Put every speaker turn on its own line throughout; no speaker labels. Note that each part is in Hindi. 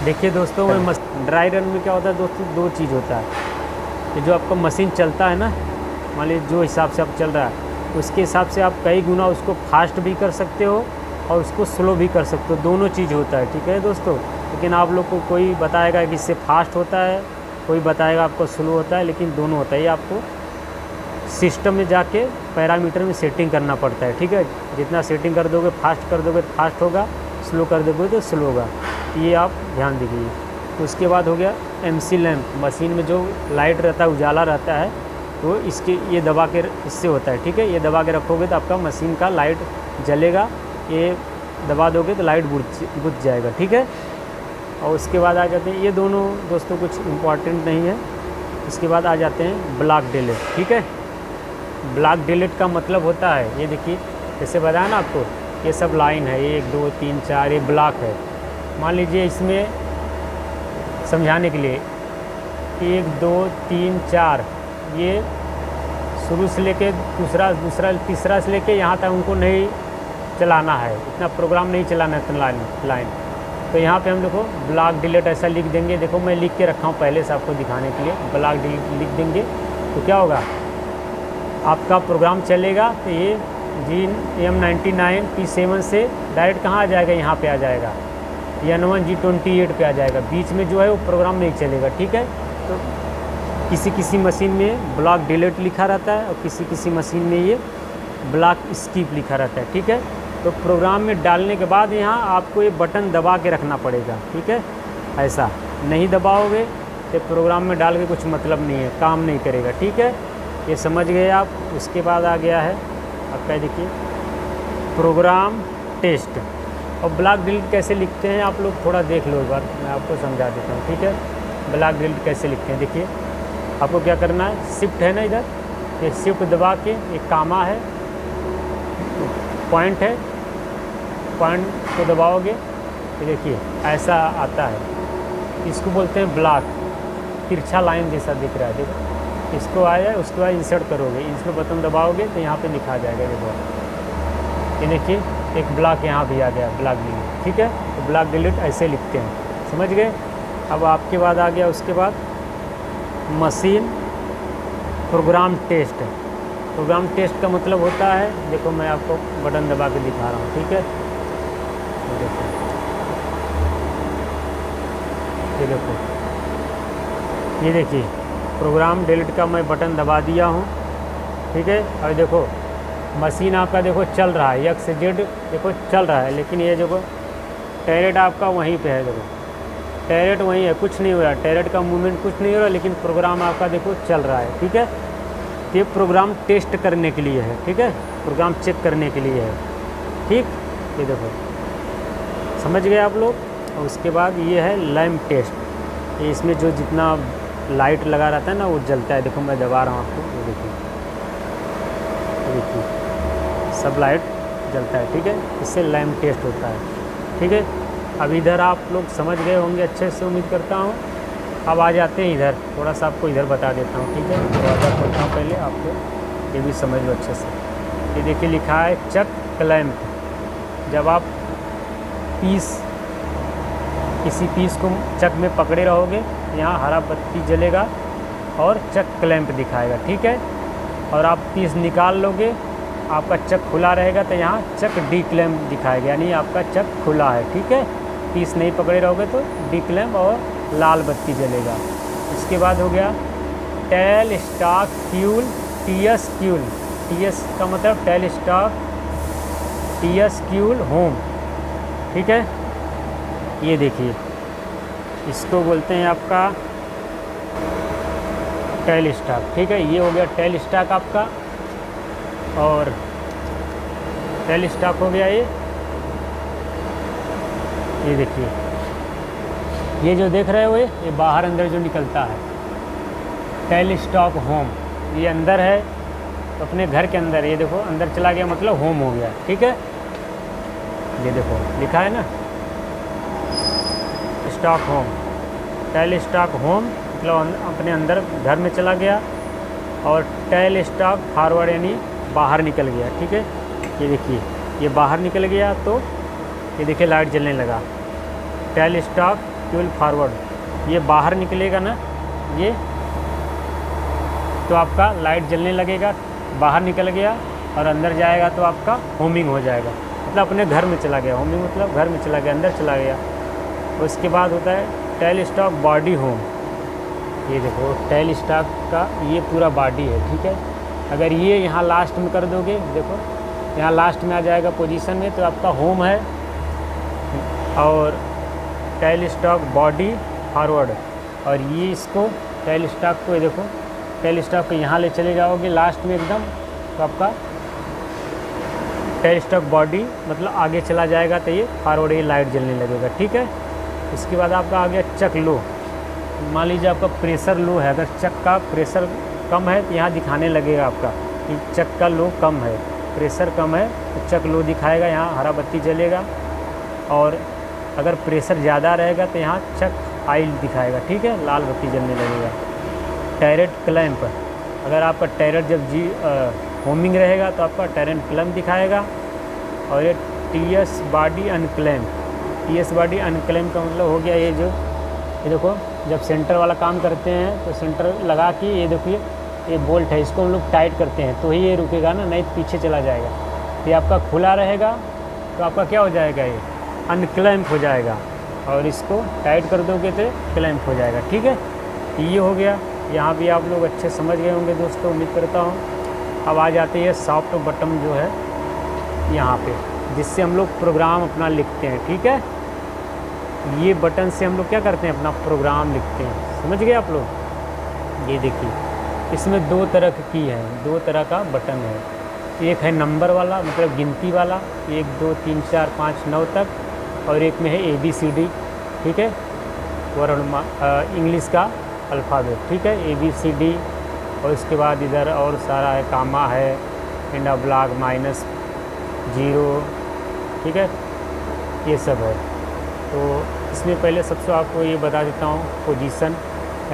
देखिए दोस्तों, मैं ड्राई रन में क्या होता है दोस्तों, दो चीज़ होता है कि जो आपका मशीन चलता है ना, मान लीजिए जो हिसाब से आप चल रहा है उसके हिसाब से आप कई गुना उसको फास्ट भी कर सकते हो और उसको स्लो भी कर सकते हो, दोनों चीज़ होता है। ठीक है दोस्तों, लेकिन आप लोग को कोई बताएगा कि इससे फास्ट होता है, कोई बताएगा आपको स्लो होता है, लेकिन दोनों होता है। ये आपको सिस्टम में जाके पैरामीटर में सेटिंग करना पड़ता है। ठीक है, जितना सेटिंग कर दोगे, फास्ट कर दोगे तो फास्ट होगा, स्लो कर दोगे तो स्लो होगा। ये आप ध्यान दीजिए। उसके बाद हो गया एमसी लैम्प, मशीन में जो लाइट रहता है, उजाला रहता है, तो इसके ये दबा के इससे होता है। ठीक है, ये दबा के रखोगे तो आपका मशीन का लाइट जलेगा, ये दबा दोगे तो लाइट बुझ जाएगा। ठीक है, और उसके बाद आ जाते हैं, ये दोनों दोस्तों कुछ इम्पॉर्टेंट नहीं है। इसके बाद आ जाते हैं ब्लॉक डिलीट। ठीक है, ब्लॉक डिलीट का मतलब होता है, ये देखिए जैसे बताया ना आपको, ये सब लाइन है, 1 2 3 4, ये ब्लॉक है। मान लीजिए इसमें समझाने के लिए 1 2 3 4, ये शुरू से लेके दूसरा तीसरा से लेके यहाँ तक उनको नहीं चलाना है, इतना प्रोग्राम नहीं चलाना है इतना लाइन। तो यहाँ पे हम देखो ब्लॉक डिलीट ऐसा लिख देंगे। देखो मैं लिख के रखा हूँ पहले से आपको दिखाने के लिए, ब्लॉक डिलीट लिख देंगे तो क्या होगा, आपका प्रोग्राम चलेगा तो ये GM99 P7 से डायरेक्ट कहाँ आ जाएगा, यहाँ पे आ जाएगा, N1 G28 पे आ जाएगा। बीच में जो है वो प्रोग्राम नहीं चलेगा। ठीक है, तो किसी मशीन में ब्लॉक डिलीट लिखा रहता है और किसी मशीन में ये ब्लॉक स्किप लिखा रहता है। ठीक है, तो प्रोग्राम में डालने के बाद यहाँ आपको ये बटन दबा के रखना पड़ेगा। ठीक है, ऐसा नहीं दबाओगे तो प्रोग्राम में डाल के कुछ मतलब नहीं है, काम नहीं करेगा। ठीक है, ये समझ गए आप। उसके बाद आ गया है आपका, देखिए प्रोग्राम टेस्ट। और ब्लॉक डिलीट कैसे लिखते हैं आप लोग थोड़ा देख लो एक बार, मैं आपको समझा देता हूँ। ठीक है, ब्लॉक डिलीट कैसे लिखते हैं, देखिए आपको क्या करना है, शिफ्ट है ना इधर, ये शिफ्ट दबा के एक कामा है, पॉइंट है, पॉइंट को दबाओगे तो देखिए ऐसा आता है, इसको बोलते हैं ब्लॉक, तिरछा लाइन जैसा दिख रहा है। देखो इसको आया, उसके बाद इंसर्ट करोगे, इसको बटन दबाओगे तो यहाँ पे लिखा जाएगा। देखो ये देखिए एक ब्लॉक यहाँ भी आ गया, ब्लॉक डिलीट। ठीक है, तो ब्लॉक डिलीट ऐसे लिखते हैं, समझ गए। अब आपके बाद आ गया, उसके बाद machine program test. Program test का मतलब होता है, देखो मैं आपको बटन दबा के दिखा रहा हूँ। ठीक है, ये देखिए प्रोग्राम डिलीट का मैं बटन दबा दिया हूँ। ठीक है, और देखो मशीन आपका देखो चल रहा है, X से Z देखो चल रहा है, लेकिन ये देखो टैरेट आपका वहीं पे है। देखो टैरेट वहीं है, कुछ नहीं हो रहा, टैरेट का मूवमेंट कुछ नहीं हो रहा, लेकिन प्रोग्राम आपका देखो चल रहा है। ठीक है, ये प्रोग्राम टेस्ट करने के लिए है। ठीक है, प्रोग्राम चेक करने के लिए है। ठीक, ये देखो समझ गए आप लोग। और उसके बाद ये है लैम्प टेस्ट, ये इसमें जो जितना लाइट लगा रहता है ना वो जलता है। देखो मैं दबा रहा हूँ आपको, ये देखिए सब लाइट जलता है। ठीक है, इससे लैम्प टेस्ट होता है। ठीक है, अब इधर आप लोग समझ गए होंगे अच्छे से, उम्मीद करता हूँ। अब आ जाते हैं इधर, थोड़ा सा आपको इधर बता देता हूँ। ठीक है, दरवाज़ा खोलता हूँ पहले, आपको ये भी समझ लो अच्छे से। ये देखिए लिखा है चक क्लैंप। जब आप किसी पीस को चक में पकड़े रहोगे, यहाँ हरा बत्ती जलेगा और चक क्लैंप दिखाएगा। ठीक है, और आप पीस निकाल लोगे, आपका चक खुला रहेगा तो यहाँ चक डी क्लैंप दिखाएगा, यानी आपका चक खुला है। ठीक है, पीस नहीं पकड़े रहोगे तो डी क्लैंप और लाल बत्ती जलेगा। इसके बाद हो गया tell stock Kiul, TS Kiul. TS का मतलब tell stock, TS Kiul home. ठीक है, ये देखिए इसको बोलते हैं आपका टेल स्टॉक। ठीक है, ये हो गया टेल स्टॉक आपका, और टेल स्टॉक हो गया ये देखिए, ये जो देख रहे हो ये बाहर अंदर जो निकलता है, टेल स्टॉक होम, ये अंदर है तो अपने घर के अंदर, ये देखो अंदर चला गया मतलब होम हो गया। ठीक है, ये देखो लिखा है ना stock home, tell stock home मतलब अपने अंदर घर में चला गया, और टेल स्टॉक फॉरवर्ड यानी बाहर निकल गया। ठीक है, ये देखिए ये बाहर निकल गया तो ये देखिए लाइट जलने लगा। टेल स्टॉक एक्चुअल फॉरवर्ड, ये बाहर निकलेगा ना ये, तो आपका लाइट जलने लगेगा, बाहर निकल गया और अंदर जाएगा तो आपका होमिंग हो जाएगा, मतलब अपने घर में चला गया। होमिंग मतलब घर में चला गया, अंदर चला गया। उसके बाद होता है टेल स्टॉक बॉडी होम। ये देखो टेल स्टॉक का ये पूरा बॉडी है, ठीक है। अगर ये यहाँ लास्ट में कर दोगे, देखो यहाँ लास्ट में आ जाएगा पोजीशन में, तो आपका होम है। और टेल स्टॉक बॉडी फॉरवर्ड, और ये इसको टेल स्टॉक को, ये देखो टेल स्टॉक को यहाँ ले चले जाओगे लास्ट में एकदम, तो आपका टेल स्टॉक बॉडी मतलब आगे चला जाएगा, तो ये फॉरवर्ड ये लाइट जलने लगेगा, ठीक है। इसके बाद आपका आ गया चक लो। मान लीजिए आपका प्रेशर लो है, अगर चक का प्रेशर कम है तो यहाँ दिखाने लगेगा आपका कि चक का लो कम है, प्रेशर कम है तो चक लो दिखाएगा, यहाँ हरा बत्ती जलेगा। और अगर प्रेशर ज़्यादा रहेगा तो यहाँ चक आइल दिखाएगा, ठीक है, लाल बत्ती जलने लगेगा। टैरेट क्लैंप, अगर आपका टैरेट जब होमिंग रहेगा तो आपका टैरेट क्लैंप दिखाएगा। और ये टीएस बॉडी अनक्लैंप, टीएस बॉडी अनक्लैंप का मतलब हो गया ये देखो जब सेंटर वाला काम करते हैं तो सेंटर लगा के ये देखिए ये बोल्ट है, इसको हम लोग टाइट करते हैं तो ही ये रुकेगा ना, नहीं तो पीछे चला जाएगा। ये आपका खुला रहेगा तो आपका क्या हो जाएगा, ये अनक्लैंप हो जाएगा, और इसको टाइट कर दोगे तो क्लैंप हो जाएगा, ठीक है। ये हो गया, यहाँ भी आप लोग अच्छे समझ गए होंगे दोस्तों, उम्मीद करता हूँ। अब आ जाते हैं सॉफ्ट बटन जो है यहाँ पे, जिससे हम लोग प्रोग्राम अपना लिखते हैं, ठीक है। ये बटन से हम लोग क्या करते हैं, अपना प्रोग्राम लिखते हैं, समझ गए आप लोग। ये देखिए इसमें दो तरह की है, दो तरह का बटन है। एक है नंबर वाला मतलब गिनती वाला, 1 2 3 4 5 9 तक, और एक में है ABCD, ठीक है, वर्ण इंग्लिश का अल्फ़ाबेट, ठीक है, ABCD। और उसके बाद इधर और सारा है, कामा है, एंड ब्लॉक -0, ठीक है, ये सब है। तो इसमें पहले सबसे आपको ये बता देता हूँ पोजीशन,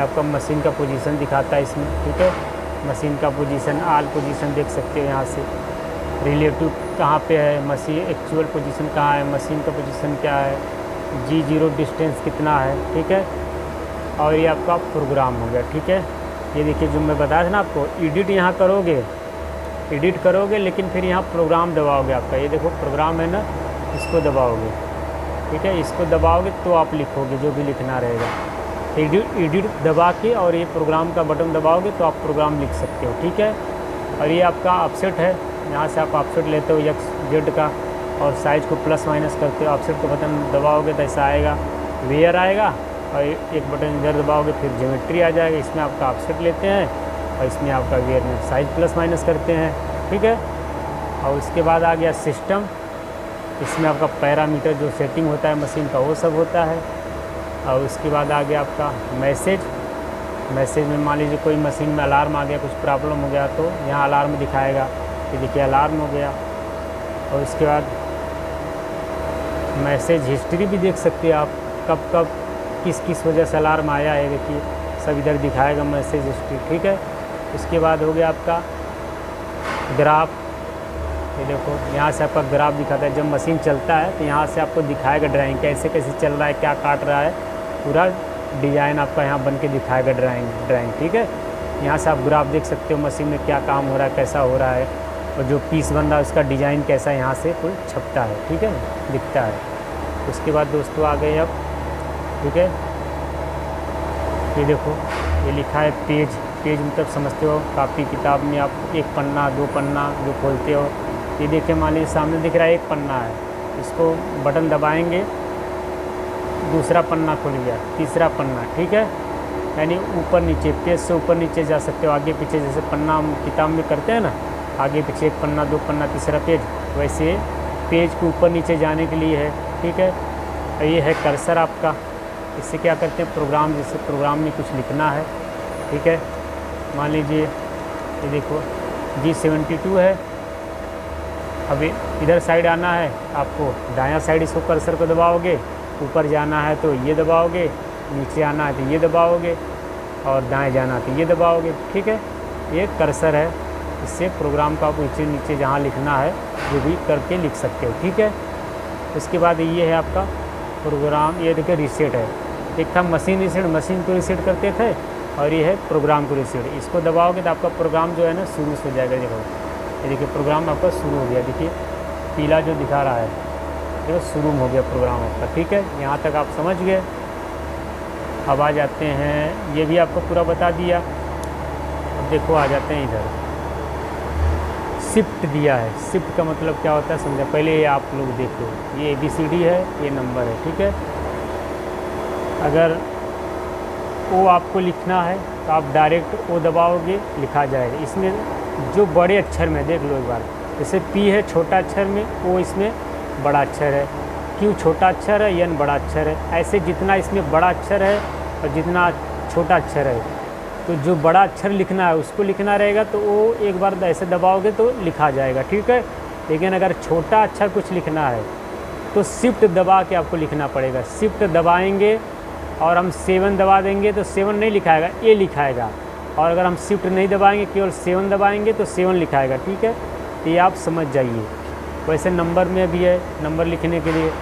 आपका मशीन का पोजीशन दिखाता है इसमें, ठीक है। मशीन का पोजीशन, आल पोजीशन देख सकते हो यहाँ से, रिलेटिव कहाँ पे है, मशीन एक्चुअल पोजीशन कहाँ है, मशीन का पोजीशन क्या है, G0 डिस्टेंस कितना है, ठीक है। और ये आपका प्रोग्राम हो गया, ठीक है। ये देखिए जो मैं बताया था ना आपको, एडिट यहाँ करोगे, एडिट करोगे लेकिन फिर यहाँ प्रोग्राम दबाओगे, आपका ये देखो प्रोग्राम है ना, इसको दबाओगे, ठीक है, इसको दबाओगे तो आप लिखोगे जो भी लिखना रहेगा। एडिट दबा के और ये प्रोग्राम का बटन दबाओगे तो आप प्रोग्राम लिख सकते हो, ठीक है। और ये आपका ऑफसेट है, यहाँ से आप ऑफसेट लेते हो XZ का, और साइज़ को प्लस माइनस करते हो। ऑफसेट का बटन दबाओगे तो ऐसा आएगा, वेयर आएगा, और एक बटन इधर दबाओगे फिर ज्योमेट्री आ जाएगा, इसमें आपका ऑफसेट लेते हैं और इसमें आपका वेयर में साइज़ प्लस माइनस करते हैं, ठीक है। और उसके बाद आ गया सिस्टम, इसमें आपका पैरामीटर जो सेटिंग होता है मशीन का वो सब होता है। और उसके बाद आ गया आपका मैसेज, मैसेज में मान लीजिए कोई मशीन में अलार्म आ गया, कुछ प्रॉब्लम हो गया तो यहाँ अलार्म दिखाएगा, ये देखिए अलार्म हो गया। और उसके बाद मैसेज हिस्ट्री भी देख सकते हैं आप, कब कब किस किस वजह से अलार्म आया है, देखिए सब इधर दिखाएगा मैसेज हिस्ट्री, ठीक है। उसके बाद हो गया आपका ग्राफ, ये देखो यहाँ से आपका ग्राफ दिखाता है, जब मशीन चलता है तो यहाँ से आपको दिखाएगा ड्राइंग कैसे कैसे चल रहा है, क्या काट रहा है, पूरा डिज़ाइन आपका यहाँ बन के दिखाएगा ड्राइंग, ठीक है। यहाँ से आप ग्राफ देख सकते हो मशीन में क्या काम हो रहा है, कैसा हो रहा है, और जो पीस बन रहा है उसका डिज़ाइन कैसा यहाँ से कोई छपता है, ठीक है, दिखता है। उसके बाद दोस्तों आ गए अब, ठीक है, ये देखो ये लिखा है पेज, पेज मतलब समझते हो कापी किताब में आप एक पन्ना दो पन्ना जो खोलते हो, ये देखिए मान लीजिए सामने दिख रहा है एक पन्ना है, इसको बटन दबाएंगे दूसरा पन्ना खुल गया, तीसरा पन्ना, ठीक है। यानी ऊपर नीचे, पेज से ऊपर नीचे जा सकते हो, आगे पीछे, जैसे पन्ना हम किताब में करते हैं ना, आगे पीछे एक पन्ना दो पन्ना तीसरा पेज, वैसे पेज को ऊपर नीचे जाने के लिए है, ठीक है। और ये है कर्सर आपका, इससे क्या करते हैं प्रोग्राम, जैसे प्रोग्राम में कुछ लिखना है, ठीक है। मान लीजिए ये देखो G72 है, अभी इधर साइड आना है आपको, दायां साइड इसको कर्सर को दबाओगे, ऊपर जाना है तो ये दबाओगे, नीचे आना है तो ये दबाओगे, और दाएं जाना है तो ये दबाओगे, ठीक है। ये कर्सर है, इससे प्रोग्राम का आप नीचे नीचे जहाँ लिखना है वो भी करके लिख सकते हो, ठीक है। उसके बाद ये है आपका प्रोग्राम, ये देखिए रीसेट है, एक था मशीन रीसेट, मशीन को रीसेट करते थे, और ये है प्रोग्राम को रीसेट। इसको दबाओगे तो आपका प्रोग्राम जो है ना शुरू से हो जाएगा। देखो ये देखिए प्रोग्राम आपका शुरू हो गया, देखिए पीला जो दिखा रहा है देखो शुरू हो गया प्रोग्राम आपका। ठीक है, यहाँ तक आप समझ गए। अब आ जाते हैं, ये भी आपको पूरा बता दिया। अब देखो आ जाते हैं इधर, शिफ्ट दिया है। शिफ्ट का मतलब क्या होता है समझा, पहले ये आप लोग देखो, ये ABCD है, ये नंबर है। ठीक है, अगर ओ आपको लिखना है तो आप डायरेक्ट ओ दबाओगे, लिखा जाएगा। इसमें जो बड़े अक्षर में देख लो एक बार, जैसे P है छोटा अक्षर में, O इसमें बड़ा अक्षर है, Q छोटा अक्षर है, N बड़ा अक्षर है। ऐसे जितना इसमें बड़ा अक्षर है और जितना छोटा अक्षर है, तो जो बड़ा अक्षर लिखना है उसको लिखना रहेगा, तो वो एक बार ऐसे दबाओगे तो लिखा जाएगा। ठीक है, लेकिन अगर छोटा अक्षर कुछ लिखना है तो शिफ्ट दबा के आपको लिखना पड़ेगा। शिफ्ट दबाएंगे और हम 7 दबा देंगे तो 7 नहीं लिखाएगा, ए लिखाएगा। और अगर हम शिफ्ट नहीं दबाएंगे, केवल 7 दबाएंगे तो 7 लिखाएगा। ठीक है, तो ये आप समझ जाइए। वैसे नंबर में भी है, नंबर लिखने के लिए।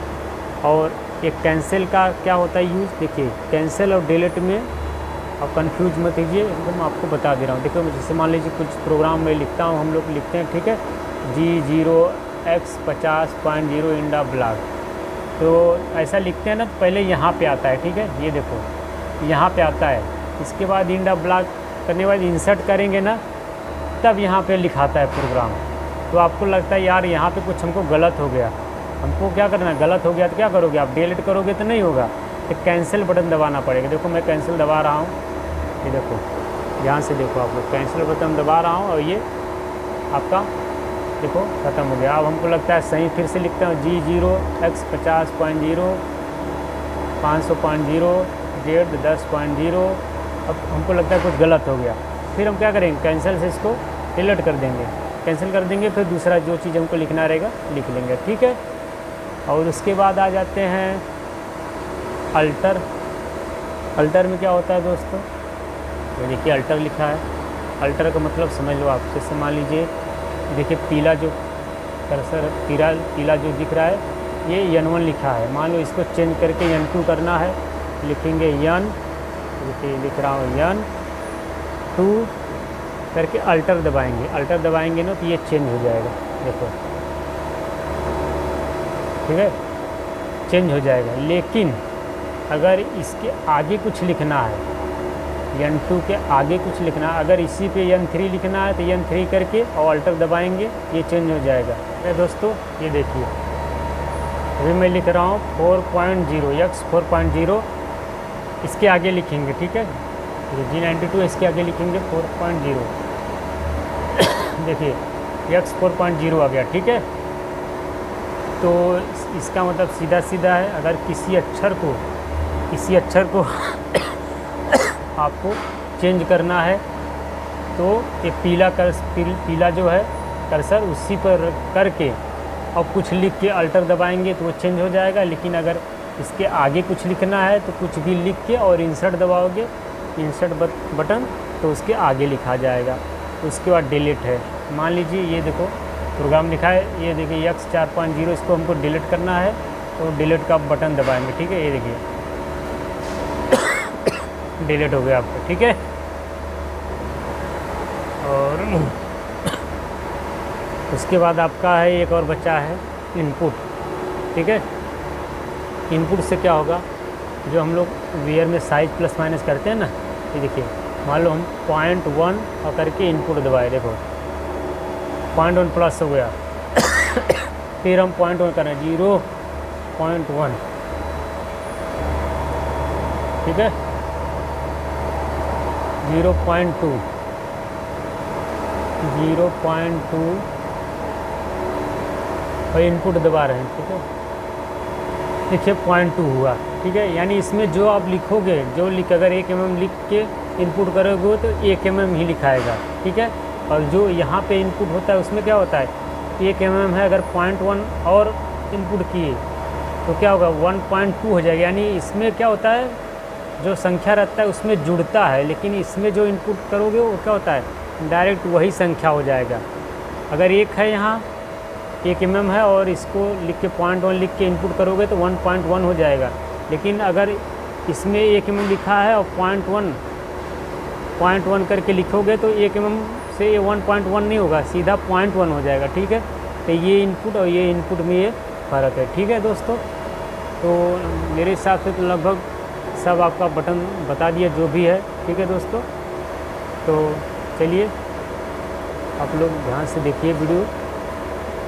और एक कैंसिल का क्या होता है यूज़, देखिए कैंसिल और डिलीट में आप कंफ्यूज मत कीजिए, एकदम आपको बता दे रहा हूँ। देखो जैसे मान लीजिए कुछ प्रोग्राम में लिखता हूँ, हम लोग लिखते हैं, ठीक है, G0X50.0 इंडा ब्लॉक, तो ऐसा लिखते हैं ना, तो पहले यहाँ पे आता है। ठीक है, ये देखो यहाँ पे आता है। इसके बाद इंडा ब्लॉक करने के बाद इंसर्ट करेंगे ना, तब यहाँ पे लिखाता है प्रोग्राम। तो आपको लगता है यार यहाँ पे कुछ हमको गलत हो गया, हमको क्या करना है, गलत हो गया तो क्या करोगे आप, डिलीट करोगे तो नहीं होगा, तो कैंसिल बटन दबाना पड़ेगा। देखो मैं कैंसिल दबा रहा हूँ, ये देखो ध्यान से देखो आप लोग, कैंसिल बटन दबा रहा हूँ और ये आपका देखो ख़त्म हो गया। अब हमको लगता है सही, फिर से लिखता हूँ G0X50.0 500.0 Z10.0 अब हमको लगता है कुछ गलत हो गया, फिर हम क्या करेंगे, कैंसिल से इसको डिलीट कर देंगे। कैंसिल कर देंगे, फिर दूसरा जो चीज़ हमको लिखना रहेगा लिख लेंगे। ठीक है, और उसके बाद आ जाते हैं अल्टर। अल्टर में क्या होता है दोस्तों, तो देखिए अल्टर लिखा है। अल्टर का मतलब समझ लो आप, जैसे मान लीजिए देखिए पीला जो कर्सर पीला जो दिख रहा है, ये N1 लिखा है। मान लो इसको चेंज करके N2 करना है, लिखेंगे N, देखिए लिख रहा हूँ N2 करके अल्टर दबाएंगे। अल्टर दबाएंगे ना तो ये चेंज हो जाएगा, देखो ठीक है, चेंज हो जाएगा। लेकिन अगर इसके आगे कुछ लिखना है, N2 के आगे कुछ लिखना है, अगर इसी पे N3 लिखना है तो N3 करके और अल्टर दबाएंगे, ये चेंज हो जाएगा। है दोस्तों, ये देखिए अभी मैं लिख रहा हूँ 4.0 X 4.0, इसके आगे लिखेंगे। ठीक है, G92 इसके आगे लिखेंगे 4.0 देखिए X 4.0 आ गया। ठीक है, तो इसका मतलब सीधा सीधा है, अगर किसी अक्षर को आपको चेंज करना है तो ये पीला जो है कर्सर, उसी पर करके और कुछ लिख के अल्टर दबाएंगे तो वो चेंज हो जाएगा। लेकिन अगर इसके आगे कुछ लिखना है तो कुछ भी लिख के और इंसर्ट दबाओगे, इंसर्ट बटन, तो उसके आगे लिखा जाएगा। उसके बाद डिलीट है। मान लीजिए ये देखो प्रोग्राम लिखा है, ये देखिए X 4.0, इसको हमको डिलीट करना है तो डिलीट का बटन दबाएंगे। ठीक है, ये देखिए डिलीट हो गया आपका। ठीक है, और उसके बाद आपका है एक और बचा है इनपुट। ठीक है, इनपुट से क्या होगा, जो हम लोग वेयर में साइज प्लस माइनस करते हैं ना, ये देखिए मान लो हम 0.1 और करके इनपुट दबाए, देखो 0.1 प्लस हो गया फिर हम 0.1 करें 0.1। ठीक है, 0.2 और इनपुट दबा रहे हैं। ठीक है, देखिए 0.2 हुआ। ठीक है, यानी इसमें जो आप लिखोगे, अगर 1 mm लिख के इनपुट करोगे तो 1 mm ही लिखाएगा। ठीक है, और जो यहाँ पे इनपुट होता है उसमें क्या होता है, 1 mm है, अगर 0.1 और इनपुट किए तो क्या होगा, 1.2 हो जाएगा। यानी इसमें क्या होता है, जो संख्या रहता है उसमें जुड़ता है, लेकिन इसमें जो इनपुट करोगे वो क्या होता है, डायरेक्ट वही संख्या हो जाएगा। अगर 1 है, यहाँ 1 mm है और इसको लिख के 0.1 लिख के इनपुट करोगे तो 1.1 हो जाएगा। लेकिन अगर इसमें 1 mm लिखा है और 0.1 करके लिखोगे तो 1 mm से ये 1.1 नहीं होगा, सीधा 0.1 हो जाएगा। ठीक है, तो ये इनपुट और ये इनपुट में ये फ़र्क है। ठीक है दोस्तों, तो मेरे हिसाब से तो लगभग सब आपका बटन बता दिया जो भी है। ठीक है दोस्तों, तो चलिए आप लोग ध्यान से देखिए वीडियो।